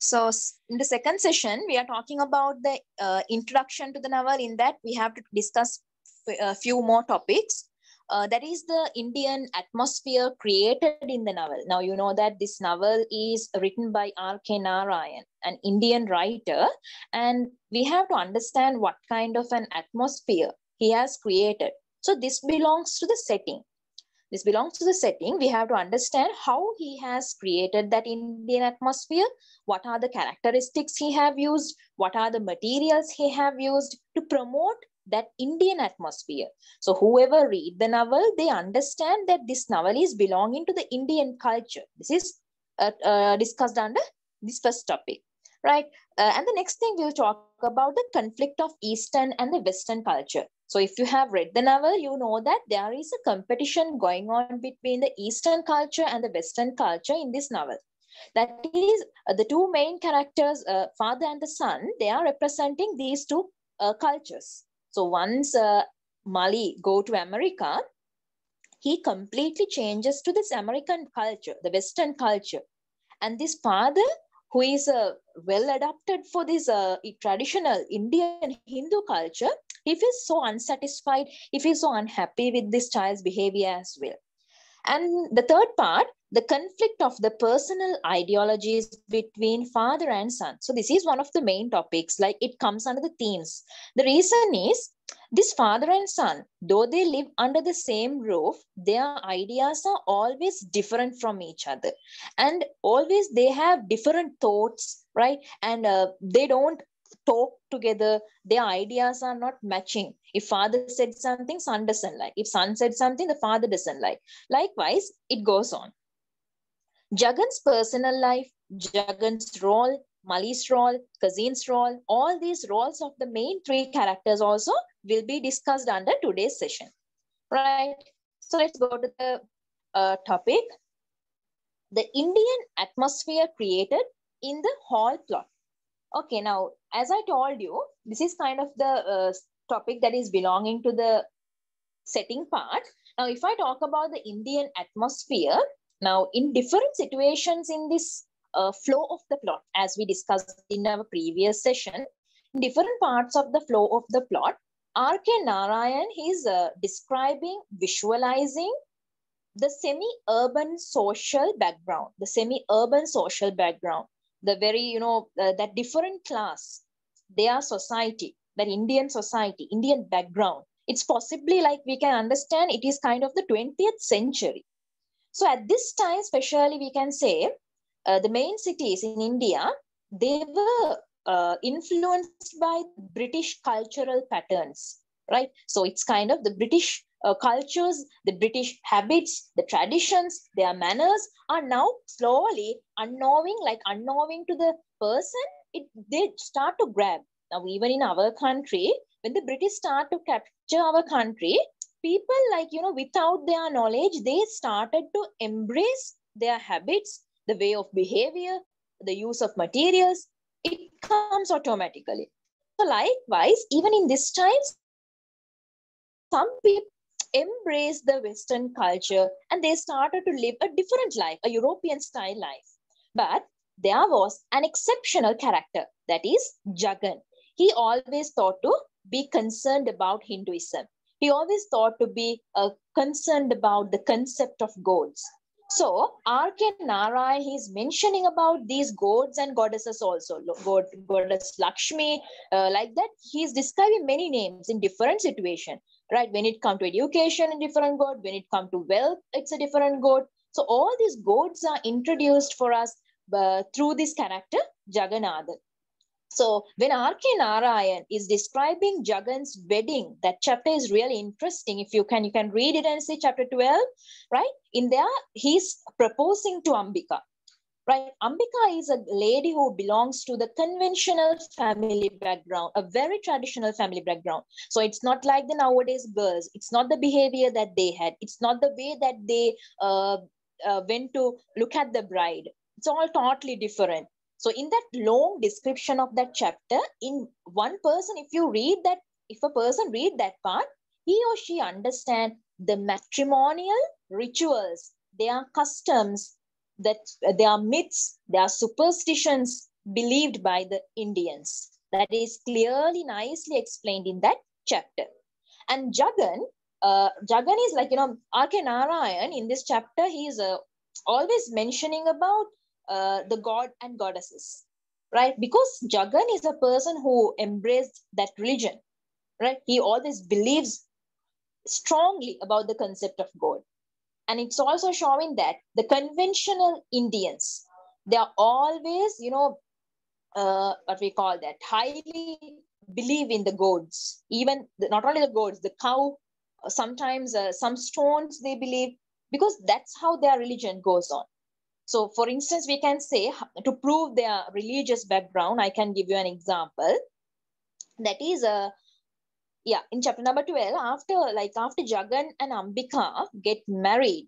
So in the second session, we are talking about the introduction to the novel. In that, we have to discuss a few more topics. That is the Indian atmosphere created in the novel. Now, you know that this novel is written by R.K. Narayan, an Indian writer, and we have to understand what kind of an atmosphere he has created. So this belongs to the setting. This belongs to the setting. We have to understand how he has created that Indian atmosphere, what are the characteristics he have used, what are the materials he have used to promote that Indian atmosphere. So whoever read the novel, they understand that this novel is belonging to the Indian culture. This is discussed under this first topic, right? And the next thing we'll talk about the conflict of Eastern and the Western culture. So if you have read the novel, you know that there is a competition going on between the Eastern culture and the Western culture in this novel. That is, the two main characters, father and the son, they are representing these two cultures. So once Mali go to America, he completely changes to this American culture, the Western culture. And this father, who is well adapted for this traditional Indian Hindu culture, he feels so unsatisfied, he feels so unhappy with this child's behavior as well. And the third part, the conflict of the personal ideologies between father and son. So this is one of the main topics, like it comes under the themes. The reason is this father and son, though they live under the same roof, their ideas are always different from each other. And always they have different thoughts, right? And they don't talk together. Their ideas are not matching. If father said something, son doesn't like. If son said something, the father doesn't like. Likewise, it goes on. Jagan's personal life, Jagan's role, Mali's role, Kazin's role, all these roles of the main three characters also will be discussed under today's session. Right. So let's go to the topic. The Indian atmosphere created in the hall plot. Okay, now, as I told you, this is kind of the topic that is belonging to the setting part. Now, if I talk about the Indian atmosphere, now in different situations in this flow of the plot, as we discussed in our previous session, in different parts of the flow of the plot, R.K. Narayan is describing, visualizing the semi-urban social background, the very, that different class, their society, that Indian society, Indian background. It's possibly like we can understand it is kind of the 20th century. So at this time, especially we can say the main cities in India, they were influenced by British cultural patterns, right? So it's kind of the British cultures, the British habits, the traditions, their manners are now slowly unknowing to the person, they start to grab. Now, even in our country, when the British start to capture our country, people without their knowledge, they started to embrace their habits, the way of behavior, the use of materials. It comes automatically. So likewise, even in this time, some people embrace the Western culture and they started to live a different life, a European style life. But there was an exceptional character, that is Jagan. He always thought to be concerned about Hinduism. He always thought to be concerned about the concept of gods. So R.K. Narayan is mentioning about these gods and goddesses also. Goddess Lakshmi, like that. He is describing many names in different situations, right? When it comes to education, a different god. When it comes to wealth, it's a different god. So all these gods are introduced for us through this character, Jagannathan. So when R.K. Narayan is describing Jagan's wedding, that chapter is really interesting. If you can read it and see chapter 12, right? In there, he's proposing to Ambika, right? Ambika is a lady who belongs to the conventional family background, a very traditional family background. So it's not like the nowadays girls. It's not the behavior that they had. It's not the way that they went to look at the bride. It's all totally different. So in that long description of that chapter, in one person, if a person read that part, he or she understand the matrimonial rituals, their customs, that their myths, their superstitions, believed by the Indians. That is clearly, nicely explained in that chapter. And Jagan is like, R.K. Narayan in this chapter, he is always mentioning about the god and goddesses, right? Because Jagan is a person who embraced that religion, right? He always believes strongly about the concept of God. And it's also showing that the conventional Indians, they are always, what we call that, highly believe in the gods, even not only the gods, the cow, sometimes some stones they believe, because that's how their religion goes on. So for instance, we can say, to prove their religious background, I can give you an example. That is in chapter number 12, after Jagan and Ambika get married,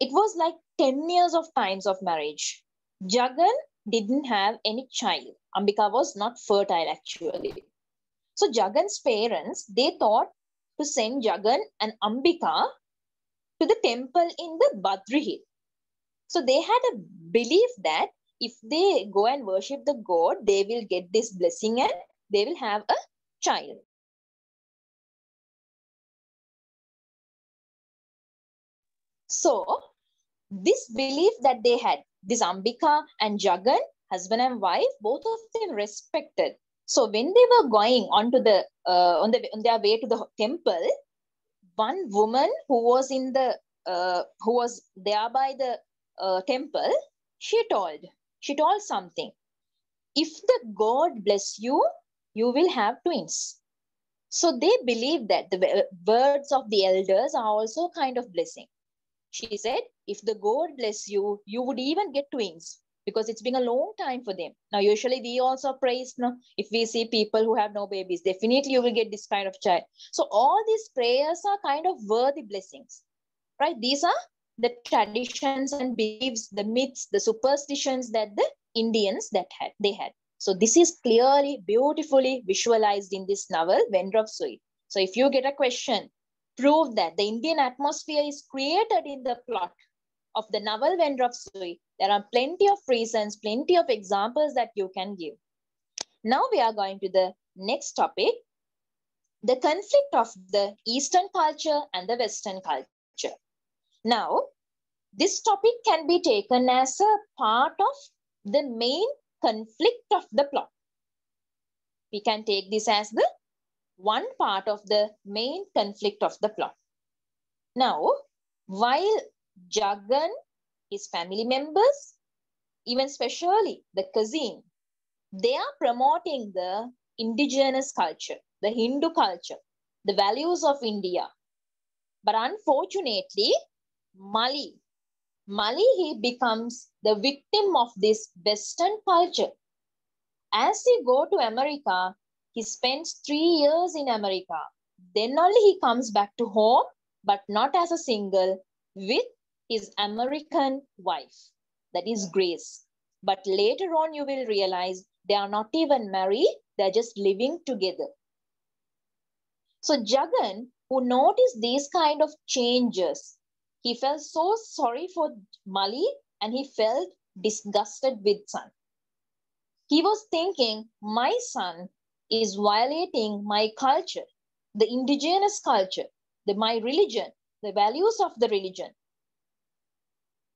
it was like 10 years of times of marriage. Jagan didn't have any child. Ambika was not fertile actually. So Jagan's parents, they thought to send Jagan and Ambika to the temple in the Badri Hill. So they had a belief that if they go and worship the god, they will get this blessing and they will have a child. So this belief that they had, this Ambika and Jagan, husband and wife, both of them respected. So when they were going on their way to the temple, one woman who was there by the temple, she told something. If the God bless you, you will have twins. So they believe that the words of the elders are also kind of blessing. She said, if the God bless you, you would even get twins, because it's been a long time for them. Now, usually we also praise, if we see people who have no babies, definitely you will get this kind of child. So all these prayers are kind of worthy blessings, right? These are the traditions and beliefs, the myths, the superstitions that the Indians they had. So this is clearly, beautifully visualized in this novel, Vendor of Sui. So if you get a question, prove that the Indian atmosphere is created in the plot of the novel Vendor of Sui. There are plenty of reasons, plenty of examples that you can give. Now we are going to the next topic, the conflict of the Eastern culture and the Western culture. Now, this topic can be taken as a part of the main conflict of the plot. We can take this as the one part of the main conflict of the plot. Now, while Jagan, his family members, even especially the cousin, they are promoting the indigenous culture, the Hindu culture, the values of India. But unfortunately, Mali, he becomes the victim of this Western culture. As he go to America, he spends 3 years in America. Then only he comes back to home, but not as a single, with his American wife, that is Grace. But later on, you will realize they are not even married, they're just living together. So Jagan, who noticed these kind of changes, he felt so sorry for Mali and he felt disgusted with son. He was thinking, my son is violating my culture, the indigenous culture, my religion, the values of the religion,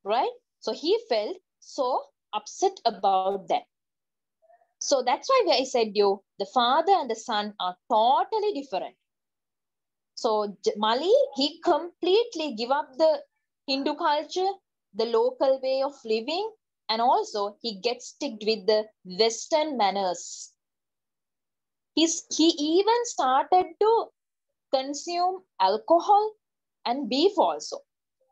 right? So he felt so upset about that. So that's why I said the father and the son are totally different. So Mali, he completely give up the Hindu culture, the local way of living, and also he gets sticked with the Western manners. He even started to consume alcohol and beef also.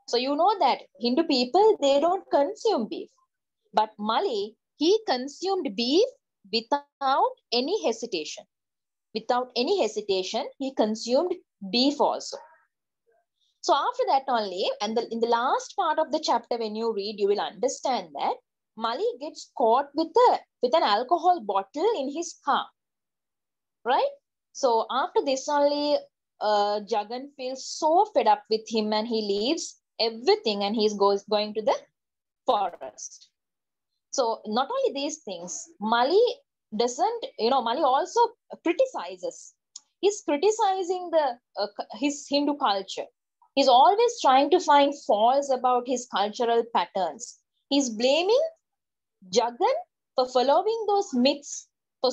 So you know that Hindu people, they don't consume beef. But Mali, he consumed beef without any hesitation. Without any hesitation, he consumed beef also. So after that only, and in the last part of the chapter, when you read, you will understand that Mali gets caught with an alcohol bottle in his car, right? So after this only, Jagan feels so fed up with him and he leaves everything and he's going to the forest. So not only these things, Mali doesn't, Mali also criticizes. He's criticizing his Hindu culture. He's always trying to find faults about his cultural patterns. He's blaming Jagan for following those myths, for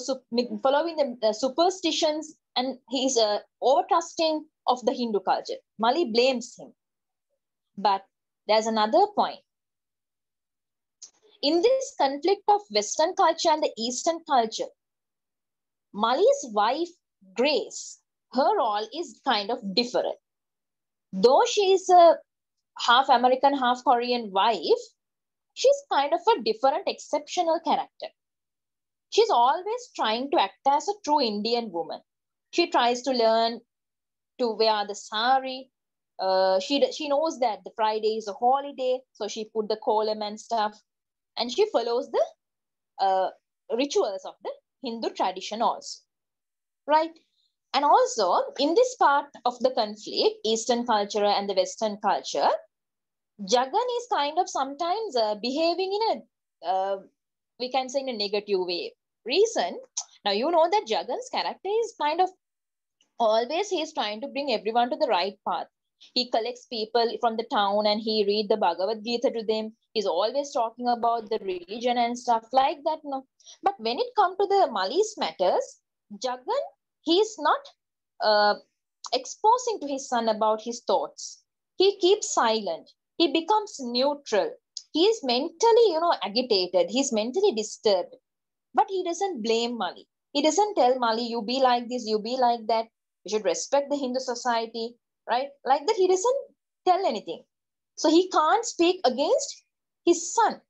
following the superstitions, and he's over trusting of the Hindu culture. Mali blames him. But there's another point. In this conflict of Western culture and the Eastern culture, Mali's wife, Grace, her role is kind of different. Though she is a half American, half Korean wife, she's kind of a different, exceptional character. She's always trying to act as a true Indian woman. She tries to learn to wear the sari. She knows that the Friday is a holiday, so she put the kolam and stuff, and she follows the rituals of the Hindu tradition also, right? And also in this part of the conflict, Eastern culture and the Western culture, Jagan is kind of sometimes behaving in a, we can say in a negative way. Reason, now you know that Jagan's character is kind of always he is trying to bring everyone to the right path. He collects people from the town and he read the Bhagavad Gita to them. He's always talking about the religion and stuff like that. No, but when it comes to the Mali's matters, Jagan, he is not exposing to his son about his thoughts. He keeps silent. He becomes neutral. He is mentally, agitated. He's mentally disturbed. But he doesn't blame Mali. He doesn't tell Mali, you be like this, you be like that. You should respect the Hindu society, right? Like that, he doesn't tell anything. So he can't speak against his son.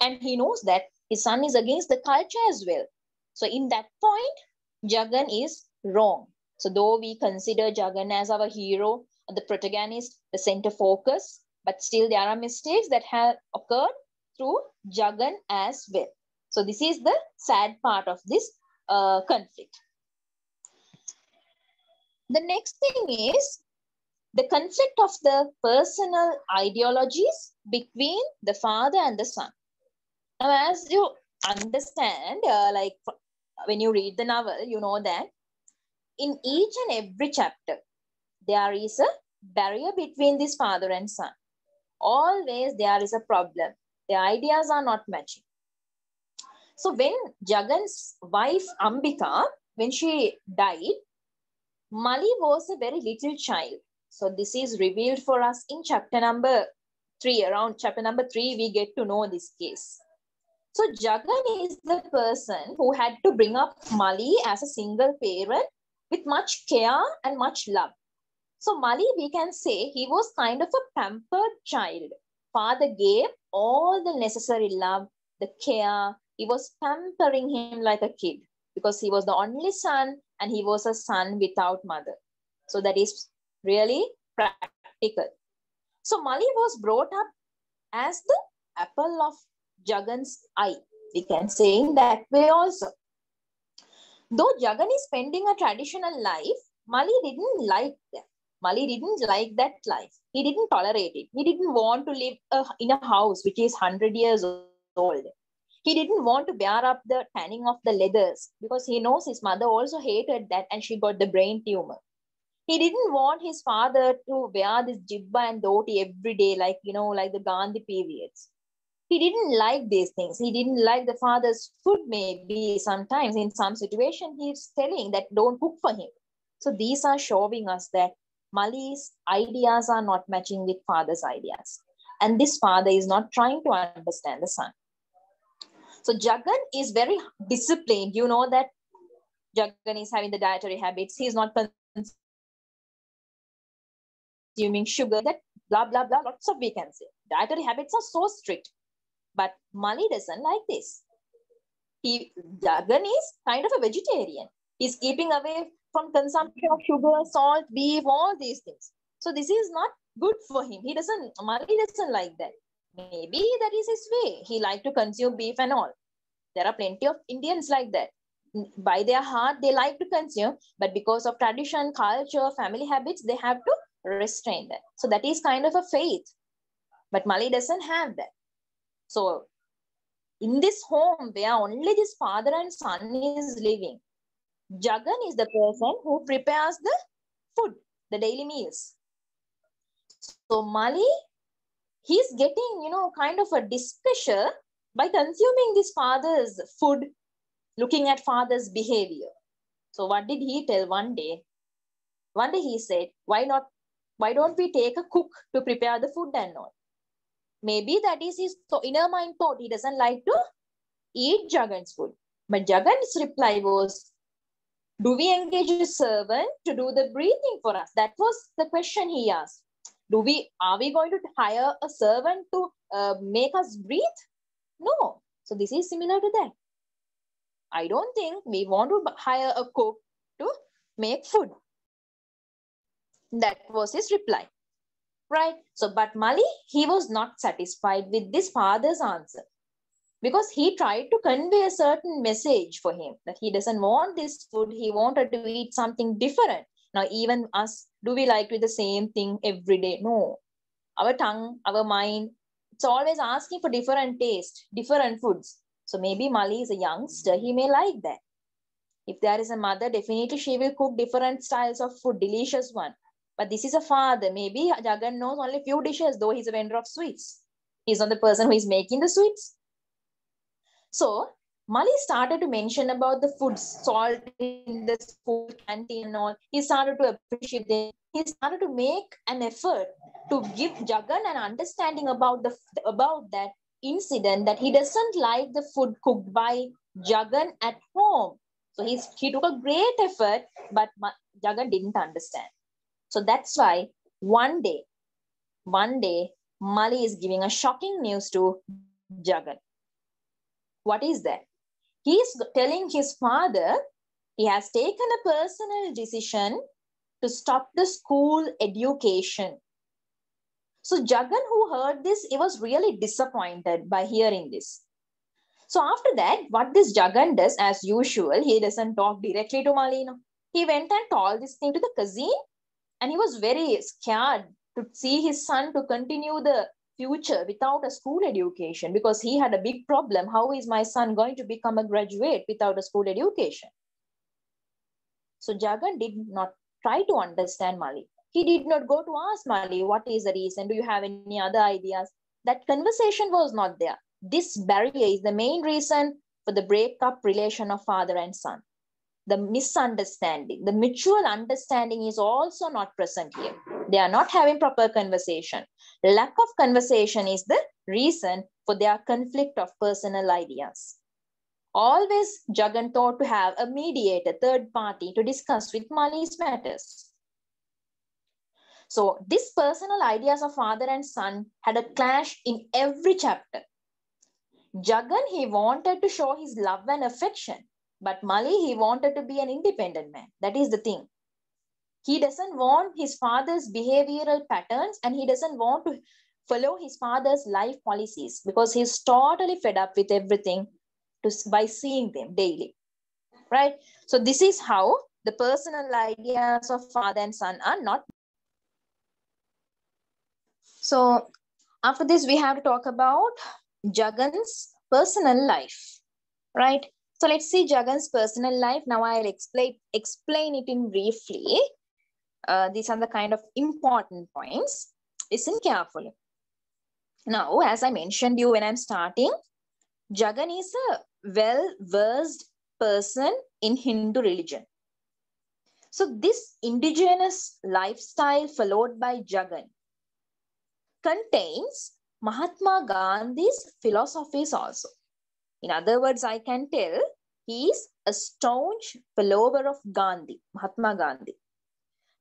And he knows that his son is against the culture as well. So in that point, Jagan is wrong. So though we consider Jagan as our hero, the protagonist, the center focus, but still there are mistakes that have occurred through Jagan as well. So this is the sad part of this conflict. The next thing is the conflict of the personal ideologies between the father and the son. Now, as you understand, like when you read the novel, you know that in each and every chapter, there is a barrier between this father and son. Always there is a problem. The ideas are not matching. So when Jagan's wife Ambika, when she died, Mali was a very little child. So this is revealed for us in chapter number 3. Around chapter number 3, we get to know this case. So Jagan is the person who had to bring up Mali as a single parent with much care and much love. So Mali, we can say he was kind of a pampered child. Father gave all the necessary love, the care. He was pampering him like a kid because he was the only son and he was a son without mother. So that is really practical. So Mali was brought up as the apple of Jagan's eye. We can say in that way also. Though Jagan is spending a traditional life, Mali didn't like that. Mali didn't like that life. He didn't tolerate it. He didn't want to live in a house which is 100 years old. He didn't want to bear up the tanning of the leathers because he knows his mother also hated that and she got the brain tumor. He didn't want his father to wear this jibba and dhoti every day like, like the Gandhi periods. He didn't like these things. He didn't like the father's food maybe sometimes. In some situation, he's telling that don't cook for him. So these are showing us that Mali's ideas are not matching with father's ideas. And this father is not trying to understand the son. So Jagan is very disciplined. You know that Jagan is having the dietary habits. He's not consuming sugar, that blah, blah, blah, lots of we can say. Dietary habits are so strict. But Mali doesn't like this. Jagan is kind of a vegetarian. He's keeping away from consumption of sugar, salt, beef, all these things. So this is not good for him. Mali doesn't like that. Maybe that is his way. He likes to consume beef and all. There are plenty of Indians like that. By their heart, they like to consume, but because of tradition, culture, family habits, they have to restrain that. So that is kind of a faith. But Mali doesn't have that. So In this home where only this father and son is living, Jagan is the person who prepares the food, the daily meals. So Mali, he's getting, kind of a displeasure by consuming this father's food, looking at father's behavior. So what did he tell one day? One day he said, why don't we take a cook to prepare the food and all? Maybe that is his inner mind thought. He doesn't like to eat Jagan's food. But Jagan's reply was, do we engage a servant to do the breathing for us? That was the question he asked. Are we going to hire a servant to make us breathe? No. So this is similar to that. I don't think we want to hire a cook to make food. That was his reply. Right? So, but Mali, he was not satisfied with this father's answer, because he tried to convey a certain message for him that he doesn't want this food. He wanted to eat something different. Now, even us, do we like to eat the same thing every day? No. Our tongue, our mind, it's always asking for different taste, different foods. So maybe Mali is a youngster. He may like that. If there is a mother, definitely she will cook different styles of food, delicious one. But this is a father. Maybe Jagan knows only few dishes, though he's a vendor of sweets. He's not the person who is making the sweets. So Mali started to mention about the food, salt in the school canteen and all. He started to appreciate them. He started to make an effort to give Jagan an understanding about that incident, that he doesn't like the food cooked by Jagan at home. So he took a great effort, but Jagan didn't understand. So that's why one day, Mali is giving a shocking news to Jagan. What is that? He is telling his father he has taken a personal decision to stop the school education. So Jagan, who heard this, he was really disappointed by hearing this. So after that, what this Jagan does, as usual, he doesn't talk directly to Mali. No. He went and told this thing to the cousin, and he was very scared to see his son to continue the future without a school education, because he had a big problem. How is my son going to become a graduate without a school education? So Jagan did not try to understand Mali. He did not go to ask Mali, what is the reason? Do you have any other ideas? That conversation was not there. This barrier is the main reason for the breakup relation of father and son. The misunderstanding, the mutual understanding is also not present here. They are not having proper conversation. Lack of conversation is the reason for their conflict of personal ideas. Always Jagan thought to have a mediator, third party, to discuss with Mali's matters. So these personal ideas of father and son had a clash in every chapter. Jagan, he wanted to show his love and affection, but Mali, he wanted to be an independent man. That is the thing. He doesn't want his father's behavioral patterns, and he doesn't want to follow his father's life policies, because he's totally fed up with everything by seeing them daily, right? So this is how the personal ideas of father and son are not. So after this, we have to talk about Jagan's personal life, right? So let's see Jagan's personal life. Now I'll explain it in briefly. These are the kind of important points. Listen carefully. Now, as I mentioned you when I'm starting, Jagan is a well-versed person in Hindu religion. So this indigenous lifestyle followed by Jagan contains Mahatma Gandhi's philosophies also. In other words, I can tell he is a staunch follower of Gandhi, Mahatma Gandhi.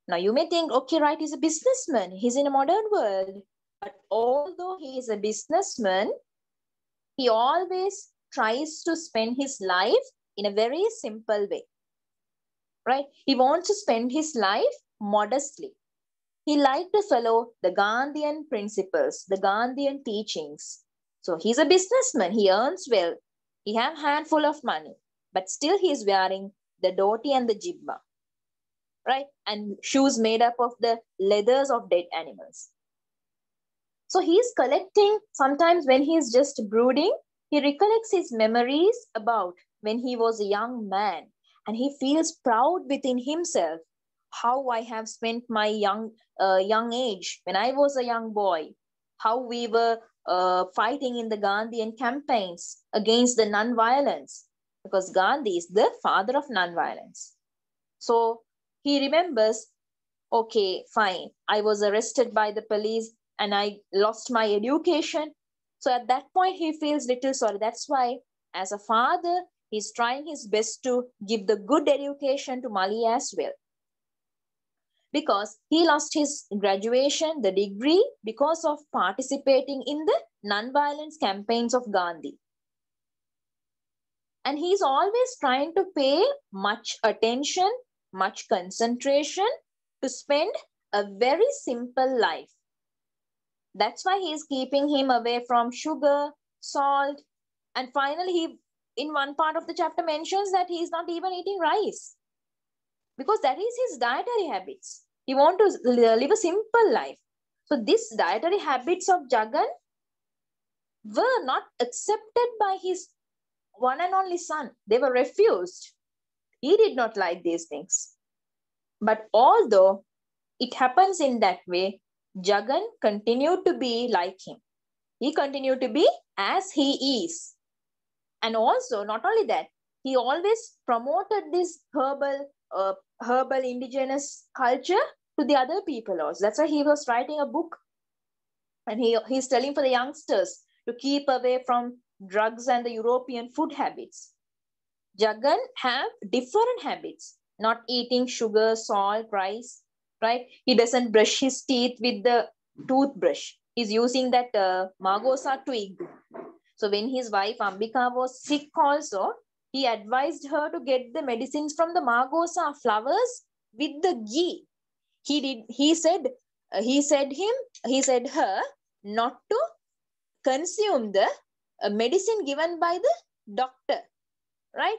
Now you may think, okay, right, he's a businessman. He's in a modern world. But although he is a businessman, he always tries to spend his life in a very simple way, right? He wants to spend his life modestly. He liked to follow the Gandhian principles, the Gandhian teachings. So he's a businessman. He earns well. He has a handful of money, but still he's wearing the dhoti and the jibba, right? And shoes made up of the leathers of dead animals. So he's collecting, sometimes when he's just brooding, He recollects his memories about when he was a young man, and he feels proud within himself how I have spent my young age when I was a young boy, how we were fighting in the Gandhian campaigns against the non-violence, because Gandhi is the father of non-violence. So he remembers, okay, fine, I was arrested by the police and I lost my education. So at that point, he feels little sorry. That's why, as a father, he's trying his best to give the good education to Mali as well. Because he lost his graduation, the degree, because of participating in the non-violence campaigns of Gandhi. And he's always trying to pay much attention, much concentration to spend a very simple life. That's why he's keeping him away from sugar, salt, and finally he, in one part of the chapter, mentions that he's not even eating rice because that is his dietary habits. He wants to live a simple life. So these dietary habits of Jagan were not accepted by his one and only son. They were refused. He did not like these things. But although it happens in that way, Jagan continued to be like him. He continued to be as he is. And also, not only that, he always promoted this herbal indigenous culture to the other people also. That's why he was writing a book. And he's telling for the youngsters to keep away from drugs and the European food habits. Jagan have different habits, not eating sugar, salt, rice, right? He doesn't brush his teeth with the toothbrush. He's using that Margosa twig. So when his wife Ambika was sick also, he advised her to get the medicines from the Margosa flowers with the ghee. He said her not to consume the medicine given by the doctor, right?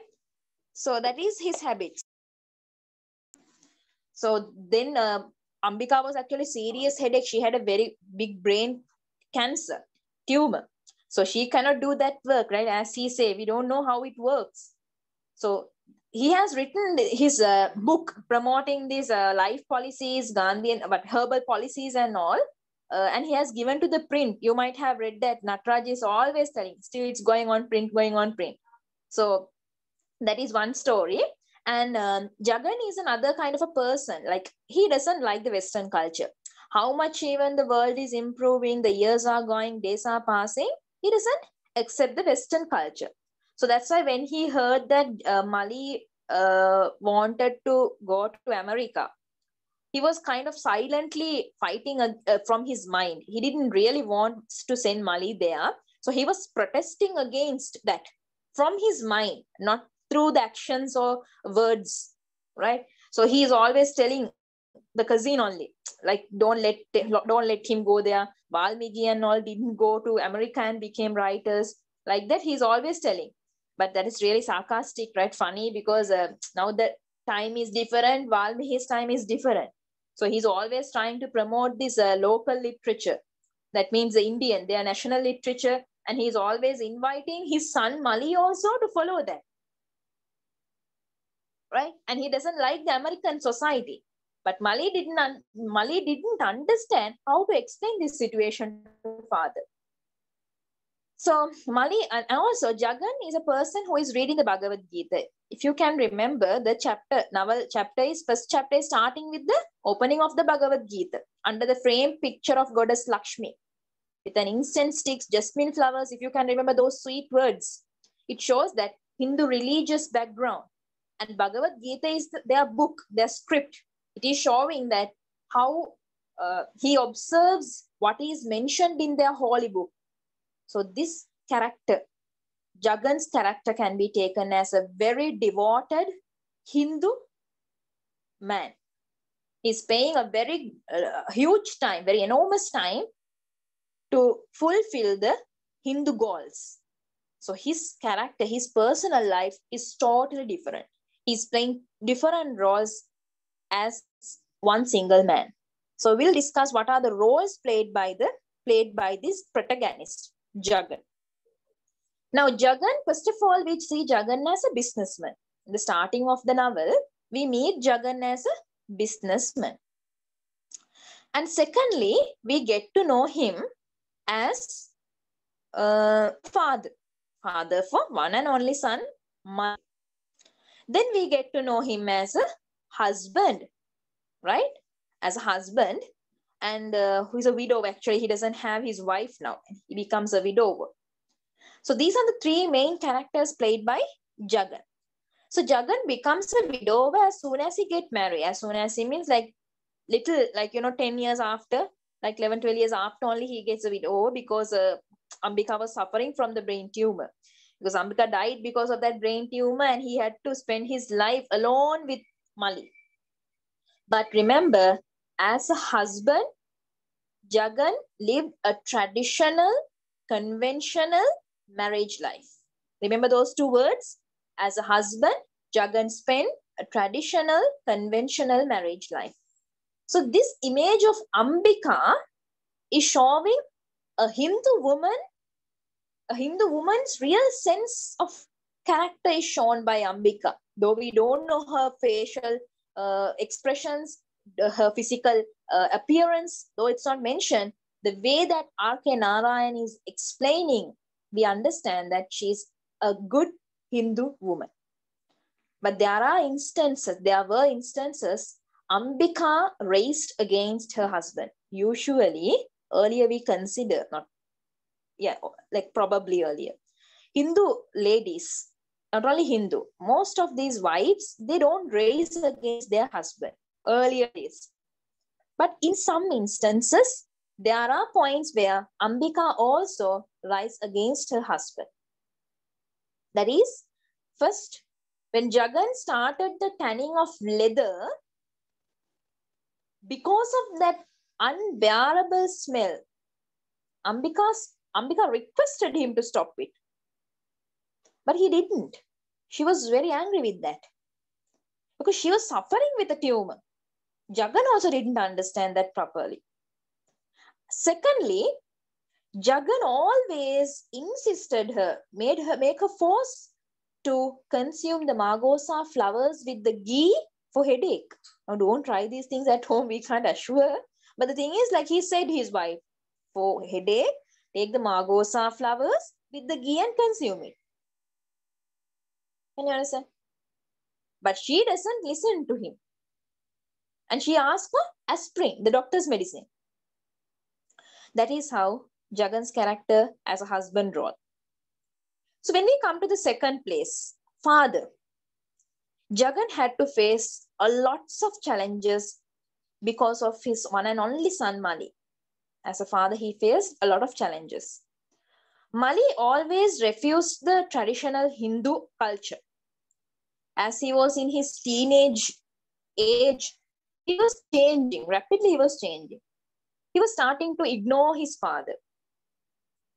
So that is his habits. So then Ambika was actually serious headache. She had a very big brain cancer, tumor. So she cannot do that work, right? As he say, we don't know how it works. So he has written his book promoting these life policies, Gandhian, but herbal policies and all. And he has given to the print. You might have read that Nataraj is always telling, still it's going on print. So that is one story. And Jagan is another kind of a person. Like, he doesn't like the Western culture. How much even the world is improving, the years are going, days are passing, he doesn't accept the Western culture. So that's why when he heard that Mali wanted to go to America, he was kind of silently fighting from his mind. He didn't really want to send Mali there. So he was protesting against that from his mind, not through the actions or words, right? So he is always telling the cousin only, like, don't let him go there. Valmiki and all didn't go to America and became writers. Like that, he's always telling. But that is really sarcastic, right? Funny, because now the time is different. Valmiki's time is different. So he's always trying to promote this local literature. That means the Indian, their national literature. And he's always inviting his son Mali also to follow that. Right? And he doesn't like the American society. But Mali didn't understand how to explain this situation to father. So Mali, and also Jagan is a person who is reading the Bhagavad Gita. If you can remember, the first chapter is starting with the opening of the Bhagavad Gita under the frame picture of goddess Lakshmi with an incense sticks, jasmine flowers. If you can remember those sweet words, it shows that Hindu religious background. And Bhagavad Gita is their book, their script. It is showing that how he observes what is mentioned in their holy book. So this character, Jagan's character, can be taken as a very devoted Hindu man. He's paying a very huge time, very enormous time to fulfill the Hindu goals. So his character, his personal life is totally different. He's playing different roles as one single man. So we'll discuss what are the roles played by this protagonist, Jagan. Now, Jagan, first of all, we see Jagan as a businessman. In the starting of the novel, we meet Jagan as a businessman. And secondly, we get to know him as father for one and only son, Mali. Then we get to know him as a husband, right? As a husband, and who is a widow. Actually, he doesn't have his wife now. He becomes a widower. So these are the three main characters played by Jagan. So Jagan becomes a widower as soon as he gets married. As soon as he means like little, like, 10 years after, like 11, 12 years after only he gets a widower, because Ambika was suffering from the brain tumor. Because Ambika died because of that brain tumor, and he had to spend his life alone with Mali. But remember, as a husband, Jagan lived a traditional, conventional marriage life. Remember those two words? As a husband, Jagan spent a traditional, conventional marriage life. So this image of Ambika is showing a Hindu woman's real sense of character is shown by Ambika. Though we don't know her facial expressions, her physical appearance, though it's not mentioned, the way that R.K. Narayan is explaining, we understand that she's a good Hindu woman. But there were instances, Ambika raised against her husband. Usually, earlier we consider, probably earlier, Hindu ladies, not only Hindu, most of these wives, they don't raise against their husband earlier days. But in some instances, there are points where Ambika also rise against her husband. That is, first, when Jagan started the tanning of leather, because of that unbearable smell, Ambika requested him to stop it. But he didn't. She was very angry with that, because she was suffering with a tumor. Jagan also didn't understand that properly. Secondly, Jagan always insisted make her force to consume the margosa flowers with the ghee for headache. Now, don't try these things at home, we can't assure. But the thing is, like he said his wife, for headache, take the margosa flowers with the ghee and consume it. Can you understand? But she doesn't listen to him. And she asks for aspirin, the doctor's medicine. That is how Jagan's character as a husband role. So when we come to the second place, father, Jagan had to face lots of challenges because of his one and only son, Mali. As a father, he faced a lot of challenges. Mali always refused the traditional Hindu culture. As he was in his teenage age, he was changing, rapidly he was changing. He was starting to ignore his father.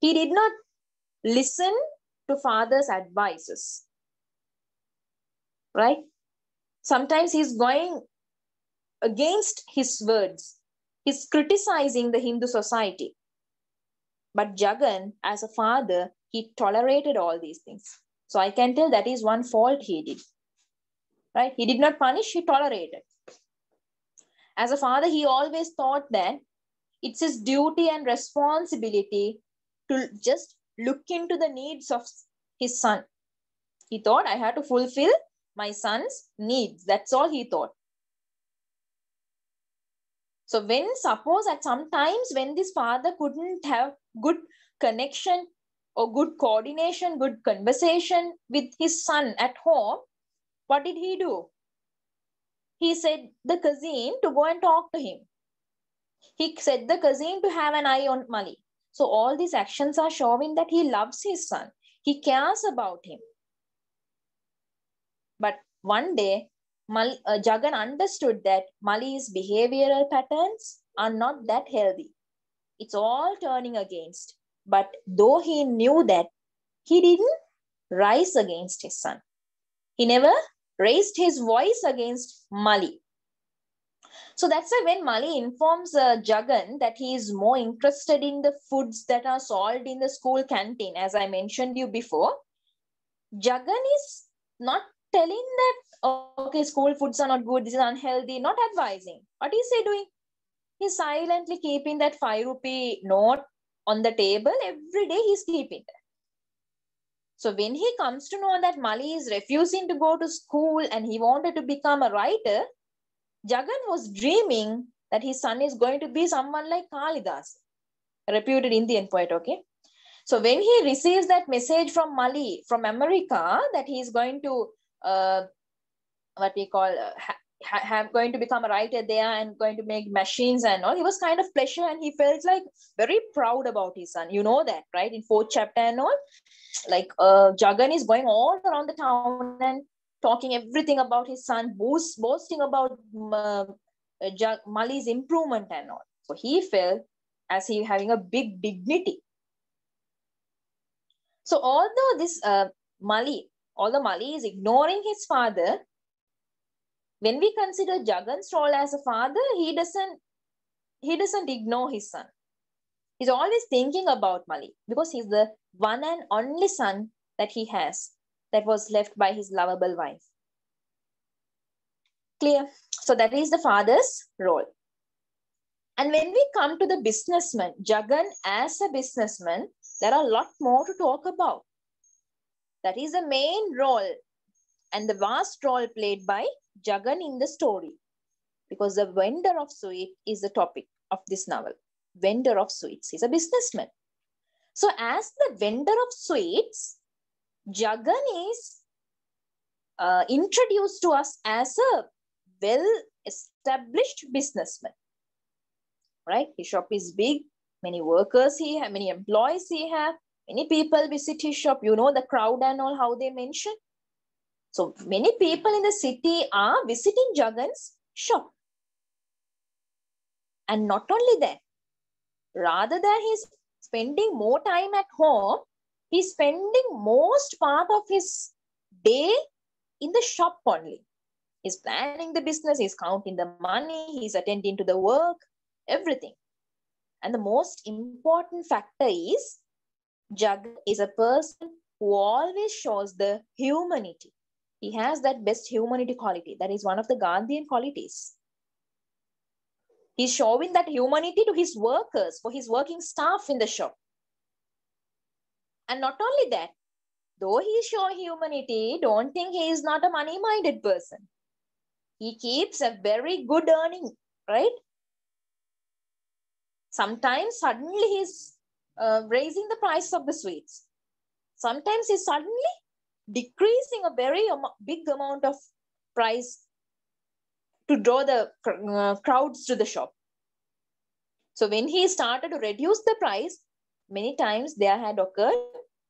He did not listen to father's advices, right? Sometimes he's going against his words. He's criticizing the Hindu society. But Jagan, as a father, he tolerated all these things. So I can tell that is one fault he did, right? He did not punish, he tolerated. As a father, he always thought that it's his duty and responsibility to just look into the needs of his son. He thought, I had to fulfill my son's needs. That's all he thought. So when suppose at some times when this father couldn't have good connection or good coordination, good conversation with his son at home, what did he do? He said the cousin to go and talk to him. He said the cousin to have an eye on Mali. So all these actions are showing that he loves his son. He cares about him. But one day, Jagan understood that Mali's behavioral patterns are not that healthy. It's all turning against. But though he knew that, he didn't rise against his son. He never raised his voice against Mali. So that's why when Mali informs Jagan that he is more interested in the foods that are sold in the school canteen, as I mentioned you before, Jagan is not telling that, okay, school foods are not good, this is unhealthy, not advising. What is he doing? He's silently keeping that 5 rupee note on the table. Every day he's keeping that. So when he comes to know that Mali is refusing to go to school and he wanted to become a writer, Jagan was dreaming that his son is going to be someone like Kalidas, a reputed Indian poet, okay? So when he receives that message from Mali, from America, that he is going to, what we call, have going to become a writer there and going to make machines and all, he was kind of pleasure and he felt like very proud about his son. You know that, right? In 4th chapter and all, like Jagan is going all around the town and talking everything about his son, boasting about Mali's improvement and all. So he felt as he having a big dignity. So although this although Mali is ignoring his father, when we consider Jagan's role as a father, he doesn't ignore his son. He's always thinking about Mali because he's the one and only son that he has that was left by his lovable wife. Clear? So that is the father's role. And when we come to the businessman, Jagan as a businessman, there are a lot more to talk about. That is the main role and the vast role played by Jagan in the story, because the vendor of sweet is the topic of this novel. Vendor of sweets. He's a businessman. So as the vendor of sweets, Jagan is introduced to us as a well-established businessman. Right? His shop is big. Many workers he have, many employees he have. Many people visit his shop. You know the crowd and all, how they mention. So many people in the city are visiting Jagan's shop. And not only that, rather than he's spending more time at home, he's spending most part of his day in the shop only. He's planning the business, he's counting the money, he's attending to the work, everything. And the most important factor is Jagan is a person who always shows the humanity. He has that best humanity quality. That is one of the Gandhian qualities. He's showing that humanity to his workers, for his working staff in the shop. And not only that, though he shows humanity, don't think he is not a money-minded person. He keeps a very good earning, right? Sometimes suddenly he's raising the price of the sweets. Sometimes he's suddenly decreasing a very big amount of price to draw the crowds to the shop. So when he started to reduce the price, many times there had occurred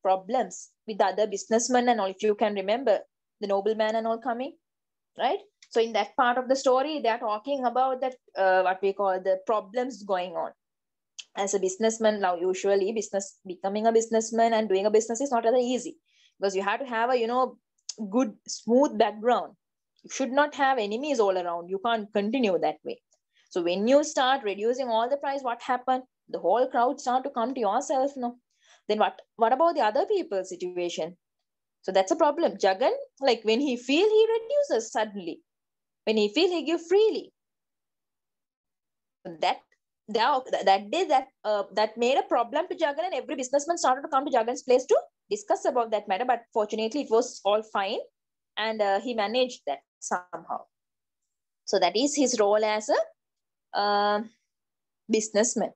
problems with the other businessmen and all. If you can remember, the nobleman and all coming, right? So in that part of the story, they are talking about that, what we call the problems going on. As a businessman, now usually becoming a businessman and doing a business is not that easy, because you have to have a, good, smooth background. You should not have enemies all around. You can't continue that way. So when you start reducing all the price, what happened? The whole crowd start to come to yourself, no? Then what about the other people's situation? So that's a problem. Jagan, like when he feel, he reduces suddenly. When he feel, he give freely. That day that made a problem to Jagan, and every businessman started to come to Jagan's place to discuss about that matter. But fortunately, it was all fine, and he managed that somehow. So that is his role as a businessman.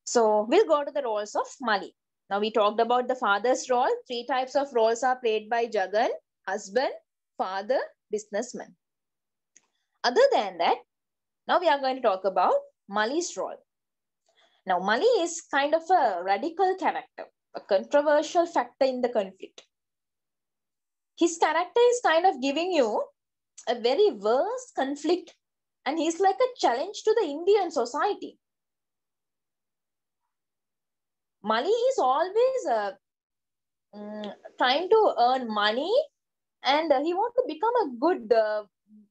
So we'll go to the roles of Mali. Now we talked about the father's role. 3 types of roles are played by Jagan: husband, father, businessman. Other than that, now we are going to talk about Mali's role. Now Mali is kind of a radical character, a controversial factor in the conflict. His character is kind of giving you a very worse conflict, and he's like a challenge to the Indian society. Mali is always trying to earn money, and he wants to become a good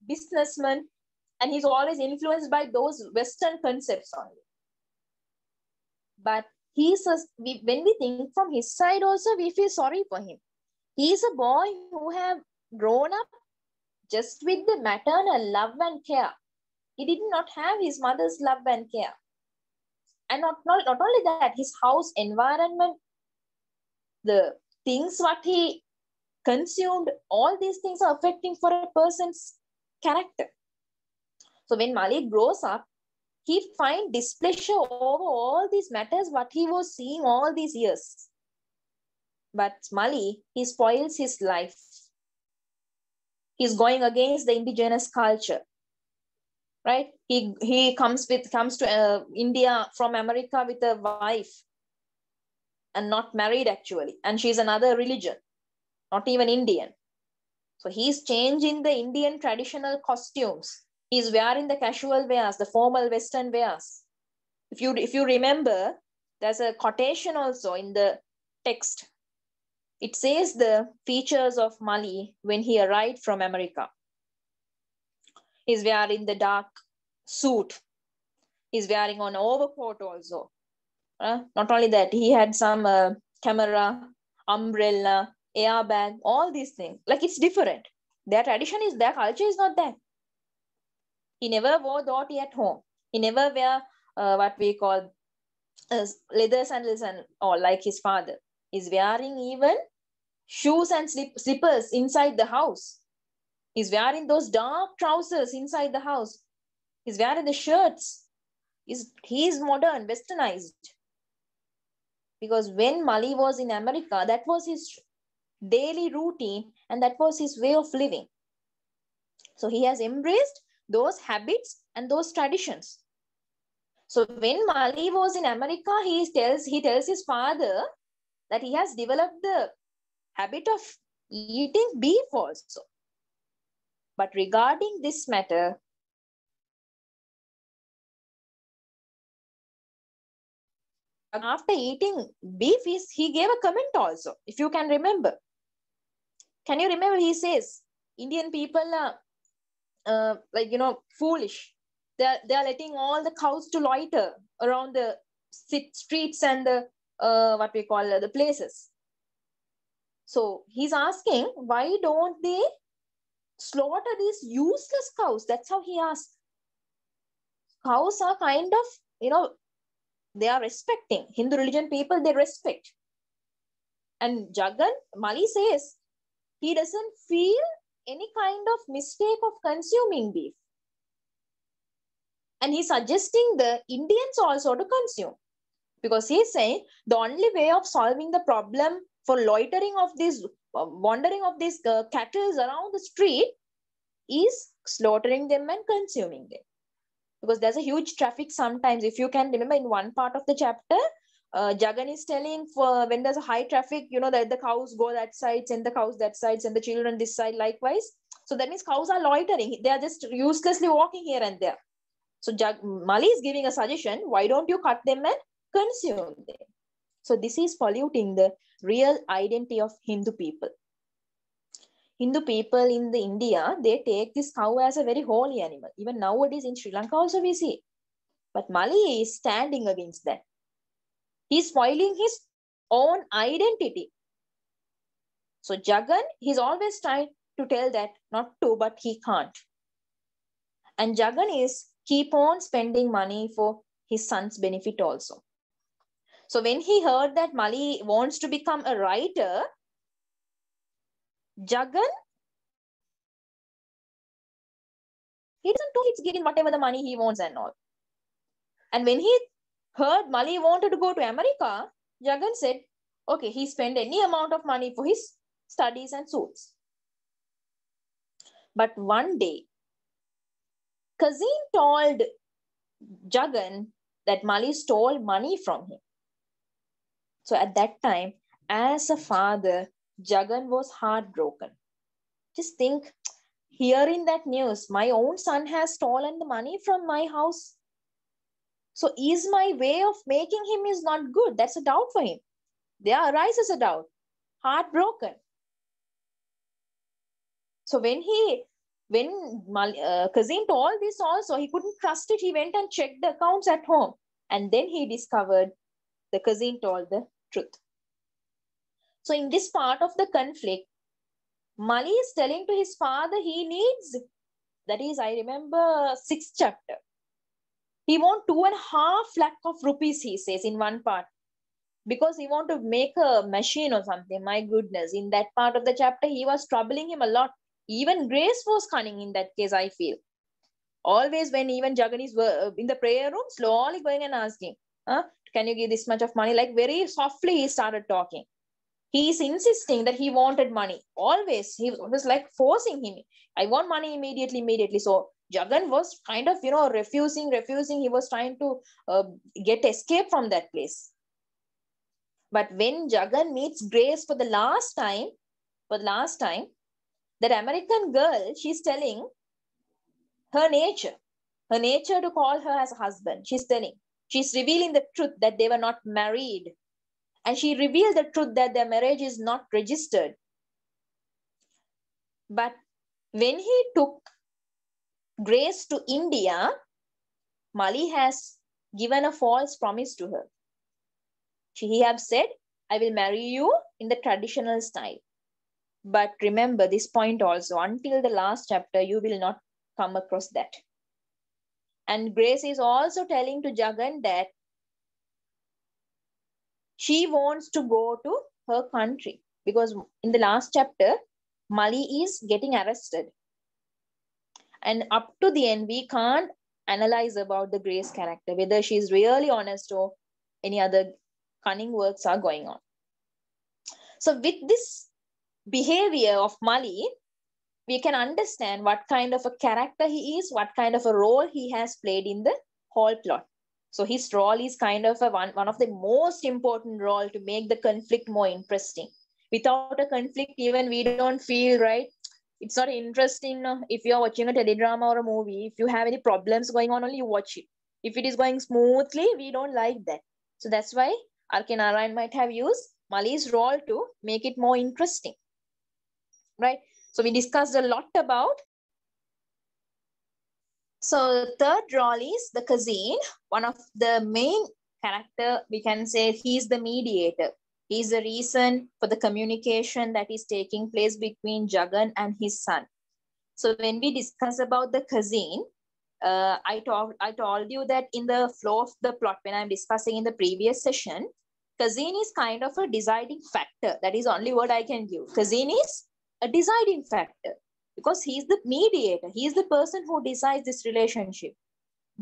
businessman. And he's always influenced by those Western concepts only. But when we think from his side also, we feel sorry for him. He's a boy who have grown up just with the maternal love and care. He did not have his mother's love and care. And not only that, his house environment, the things what he consumed, all these things are affecting for a person's character. So when Malik grows up, he finds displeasure over all these matters what he was seeing all these years. But Mali, he spoils his life. He's going against the indigenous culture, right? He comes to India from America with a wife and not married actually. And she's another religion, not even Indian. So he's changing the Indian traditional costumes. He's wearing the casual wears, the formal Western wears. If you remember, there's a quotation also in the text. It says the features of Mali when he arrived from America. He's wearing the dark suit. He's wearing an overcoat also. Not only that, he had some camera, umbrella, airbag, all these things. Like it's different. Their culture is not that. He never wore dhoti at home. He never wear what we call leather sandals and all like his father. He's wearing even shoes and slippers inside the house. He's wearing those dark trousers inside the house. He's wearing the shirts. He's modern, westernized. Because when Mali was in America, that was his daily routine and that was his way of living. So he has embraced those habits and those traditions. So when Mali was in America, he tells his father that he has developed the habit of eating beef also. But regarding this matter, after eating beef, he gave a comment also, if you can remember. Can you remember? He says, Indian people are foolish. They're letting all the cows to loiter around the streets and the what we call the places. So he's asking, why don't they slaughter these useless cows? That's how he asked. Cows are kind of, they are respecting. Hindu religion people, they respect. And Jagan, Mali says, he doesn't feel any kind of mistake of consuming beef. And he's suggesting the Indians also to consume. Because he's saying the only way of solving the problem for loitering of this, wandering of these cattle around the street is slaughtering them and consuming them. Because there's a huge traffic sometimes. If you can remember in one part of the chapter, Jagan is telling for when there's a high traffic, that the cows go that side, and the cows that side, and the children this side likewise. So that means cows are loitering. They are just uselessly walking here and there. So Mali is giving a suggestion, why don't you cut them and consume them? So this is polluting the real identity of Hindu people. Hindu people in the India, they take this cow as a very holy animal. Even nowadays in Sri Lanka also we see. But Mali is standing against that. He's spoiling his own identity. So Jagan, he's always trying to tell that not to, but he can't. And Jagan is keep on spending money for his son's benefit also. So when he heard that Mali wants to become a writer, Jagan, he doesn't know he's giving whatever the money he wants and all. And when he heard Mali wanted to go to America, Jagan said, okay, he spent any amount of money for his studies and suits. But one day, Kazim told Jagan that Mali stole money from him. So at that time, as a father, Jagan was heartbroken. Just think, hearing that news, my own son has stolen the money from my house. So is my way of making him is not good? That's a doubt for him. There arises a doubt. Heartbroken. So when he When Kazim told this also, he couldn't trust it. He went and checked the accounts at home. And then he discovered the Kazim told the truth. So in this part of the conflict, Mali is telling to his father he needs, that is, I remember 6th chapter. He want 2.5 lakh of rupees, he says in one part, because he want to make a machine or something. My goodness, in that part of the chapter, he was troubling him a lot. Even Grace was cunning in that case, I feel. Always when even Jagan is in the prayer room, slowly going and asking, can you give this much of money? Like very softly he started talking. He is insisting that he wanted money. Always, he was like forcing him. I want money immediately. So Jagan was kind of, refusing. He was trying to get escape from that place. But when Jagan meets Grace for the last time, that American girl, she's telling her nature to call her as a husband. She's revealing the truth that they were not married. And she revealed the truth that their marriage is not registered. But when he took Grace to India, Mali has given a false promise to her. He has said, I will marry you in the traditional style. But remember this point also, until the last chapter, you will not come across that. And Grace is also telling to Jagan that she wants to go to her country, because in the last chapter, Mali is getting arrested. And up to the end, we can't analyze about the Grace character, whether she's really honest or any other cunning works are going on. So with this behavior of Mali, we can understand what kind of a character he is, what kind of a role he has played in the whole plot. So his role is kind of one of the most important role to make the conflict more interesting. Without a conflict, even we don't feel, right? It's not interesting. If you're watching a teledrama or a movie, if you have any problems going on, only you watch it. If it is going smoothly, we don't like that. So that's why R.K. Narayan might have used Mali's role to make it more interesting, right? So we discussed a lot about. So third role is the Kazin, one of the main character. We can say he's the mediator. He's the reason for the communication that is taking place between Jagan and his son. So when we discuss about the Kazin, I told you that in the flow of the plot, when I'm discussing in the previous session, Kazin is kind of a deciding factor. That is only what I can give. Kazin is a deciding factor because he's the mediator. He's the person who decides this relationship.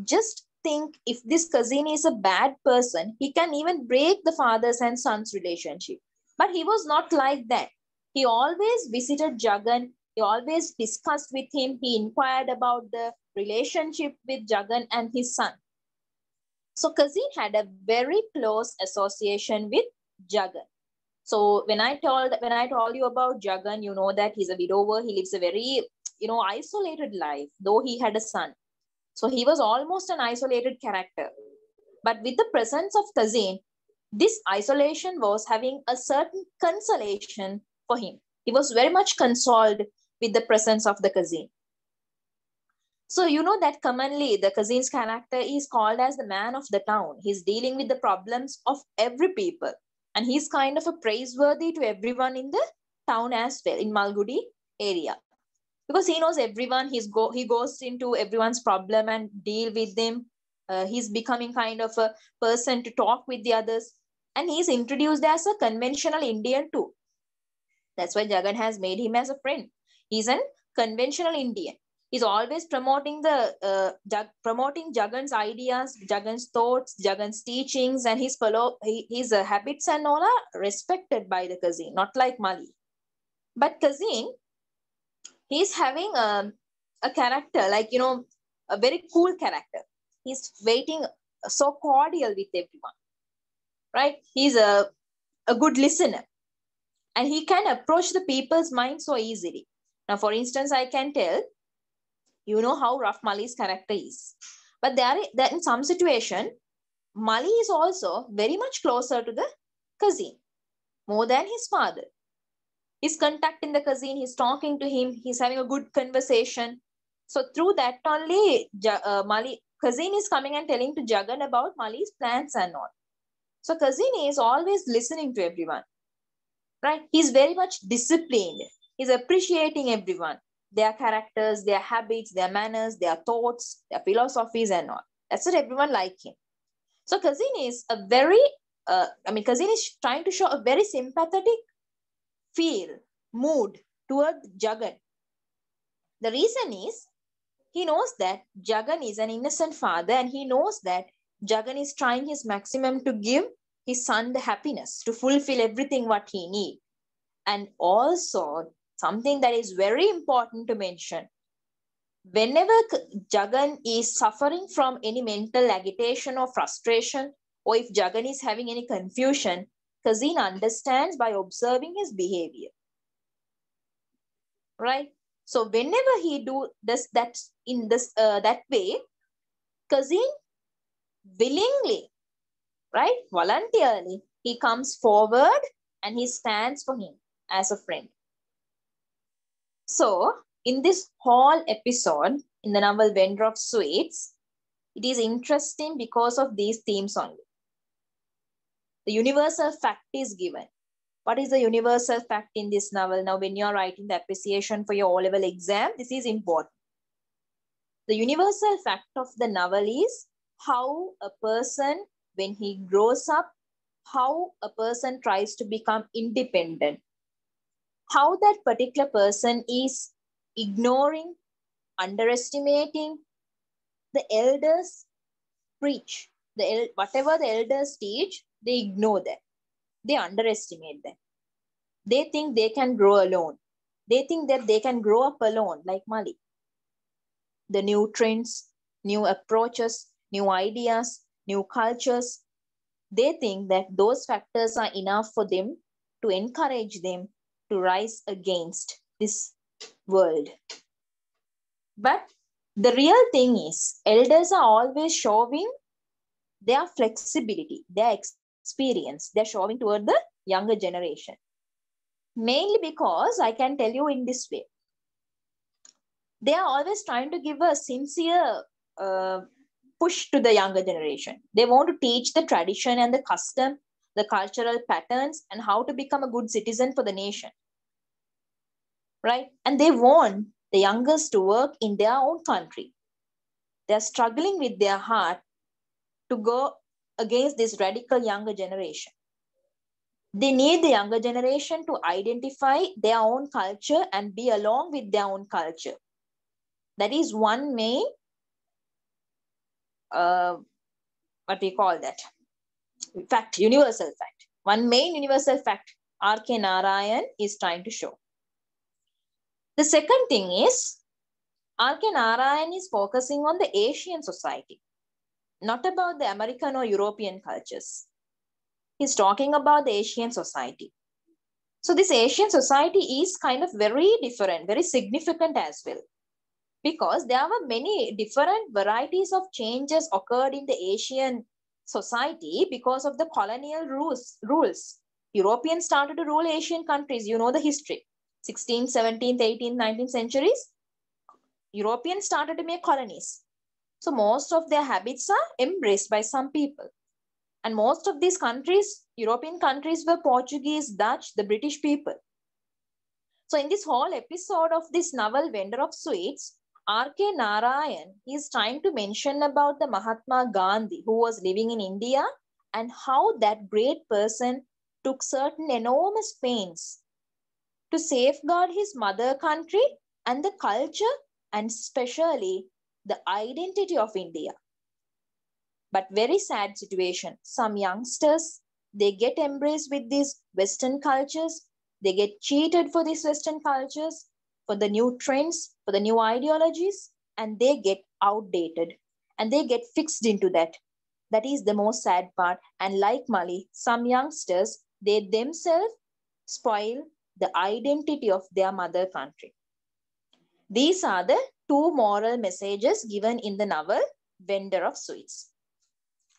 Just think, if this Kazin is a bad person, he can even break the father's and son's relationship. But he was not like that. He always visited Jagan. He always discussed with him. He inquired about the relationship with Jagan and his son. So Kazin had a very close association with Jagan. So when I told you about Jagan, you know that he's a widower. He lives a very, isolated life, though he had a son. So he was almost an isolated character. But with the presence of Kazin, this isolation was having a certain consolation for him. He was very much consoled with the presence of the Kazin. So you know that commonly the Kazin's character is called as the man of the town. He's dealing with the problems of every people. And he's kind of a praiseworthy to everyone in the town as well, in Malgudi area. Because he knows everyone, he goes into everyone's problem and deal with them. He's becoming kind of a person to talk with the others. And he's introduced as a conventional Indian too. That's why Jagan has made him as a friend. He's a conventional Indian. He's always promoting Jagan's ideas, Jagan's thoughts, Jagan's teachings, and his habits and all are respected by the Kazin, not like Mali. But Kazin, he's having a character, like, a very cool character. He's waiting so cordial with everyone, right? He's a good listener. And he can approach the people's mind so easily. Now, for instance, I can tell, you know how rough Mali's character is. But there in some situation, Mali is also very much closer to the Kazin, more than his father. He's contacting the cousin, he's talking to him, he's having a good conversation. So through that only, Mali cousin is coming and telling to Jagan about Mali's plans and all. So cousin is always listening to everyone, right? He's very much disciplined. He's appreciating everyone, their characters, their habits, their manners, their thoughts, their philosophies and all. That's what everyone like him. So cousin is a very, cousin is trying to show a very sympathetic feel, mood toward Jagan. The reason is he knows that Jagan is an innocent father and he knows that Jagan is trying his maximum to give his son the happiness, to fulfill everything what he needs. And also something that is very important to mention, whenever Jagan is suffering from any mental agitation or frustration, or if Jagan is having any confusion, cousin understands by observing his behavior. Right? So whenever he do this, that's in this that way, cousin willingly, right, voluntarily, he comes forward and he stands for him as a friend. So in this whole episode, in the novel Vendor of Sweets, it is interesting because of these themes only. The universal fact is given. What is the universal fact in this novel? Now, when you are writing the appreciation for your O-level exam, this is important. The universal fact of the novel is how a person, when he grows up, how a person tries to become independent, how that particular person is ignoring, underestimating the elders preach. Whatever the elders teach, they ignore that. They underestimate them. They think they can grow alone. They think that they can grow up alone, like Mali. The new trends, new approaches, new ideas, new cultures, they think that those factors are enough for them to encourage them to rise against this world. But the real thing is, elders are always showing their flexibility, their experience. They're showing toward the younger generation. Mainly because I can tell you in this way, they are always trying to give a sincere push to the younger generation. They want to teach the tradition and the custom, the cultural patterns, and how to become a good citizen for the nation. Right? And they want the youngest to work in their own country. They're struggling with their heart to go against this radical younger generation. They need the younger generation to identify their own culture and be along with their own culture. That is one main, what we call that, fact, universal fact. One main universal fact R.K. Narayan is trying to show. The second thing is, R.K. Narayan is focusing on the Asian society, not about the American or European cultures. He's talking about the Asian society. So this Asian society is kind of very different, very significant as well. Because there were many different varieties of changes occurred in the Asian society because of the colonial rules. Europeans started to rule Asian countries. You know the history. 16th, 17th, 18th, 19th centuries. Europeans started to make colonies. So most of their habits are embraced by some people. And most of these countries, European countries, were Portuguese, Dutch, the British people. So in this whole episode of this novel, Vendor of Sweets, R.K. Narayan is trying to mention about the Mahatma Gandhi who was living in India and how that great person took certain enormous pains to safeguard his mother country and the culture and especially the identity of India. But very sad situation. Some youngsters, they get embraced with these Western cultures. They get cheated for these Western cultures, for the new trends, for the new ideologies, and they get outdated and they get fixed into that. That is the most sad part. And like Mali, some youngsters, they themselves spoil the identity of their mother country. These are the two moral messages given in the novel Vendor of Sweets.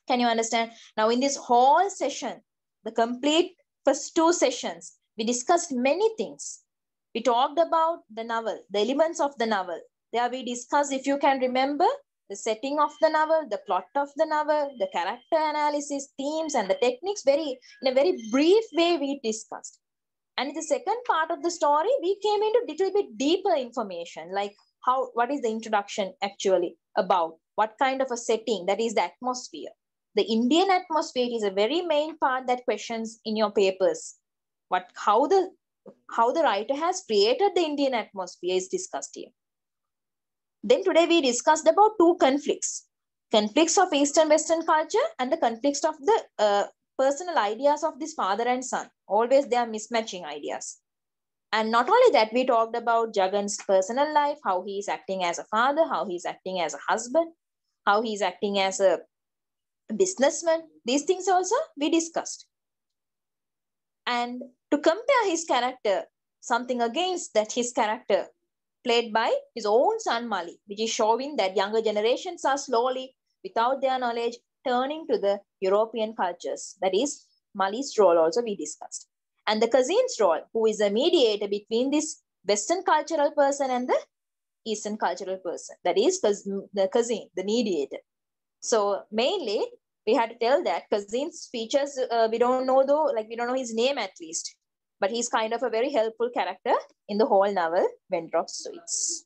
Can you understand? Now in this whole session, the complete first two sessions, We discussed many things. We talked about the novel, the elements of the novel. There we discussed, if you can remember, the setting of the novel, the plot of the novel, the character analysis, themes, and the techniques. In a very brief way, we discussed. And in the second part of the story, we came into a little bit deeper information, like what is the introduction actually about? What kind of a setting? That is the atmosphere. The Indian atmosphere is a very main part that questions in your papers. How the writer has created the Indian atmosphere is discussed here. Then today we discussed about two conflicts. Conflicts of Eastern Western culture and the conflicts of the personal ideas of this father and son. Always they are mismatching ideas. And not only that, we talked about Jagan's personal life, how he is acting as a father, how he is acting as a husband, how he is acting as a businessman. These things also we discussed. And to compare his character, something against that his character played by his own son Mali, which is showing that younger generations are slowly, without their knowledge, turning to the European cultures. That is Mali's role also we discussed. And the cousin's role, who is a mediator between this Western cultural person and the Eastern cultural person. That is the cousin, the mediator. So mainly, we had to tell that cousin's features, we don't know though, like we don't know his name at least. But he's kind of a very helpful character in the whole novel, Wendrock Suites.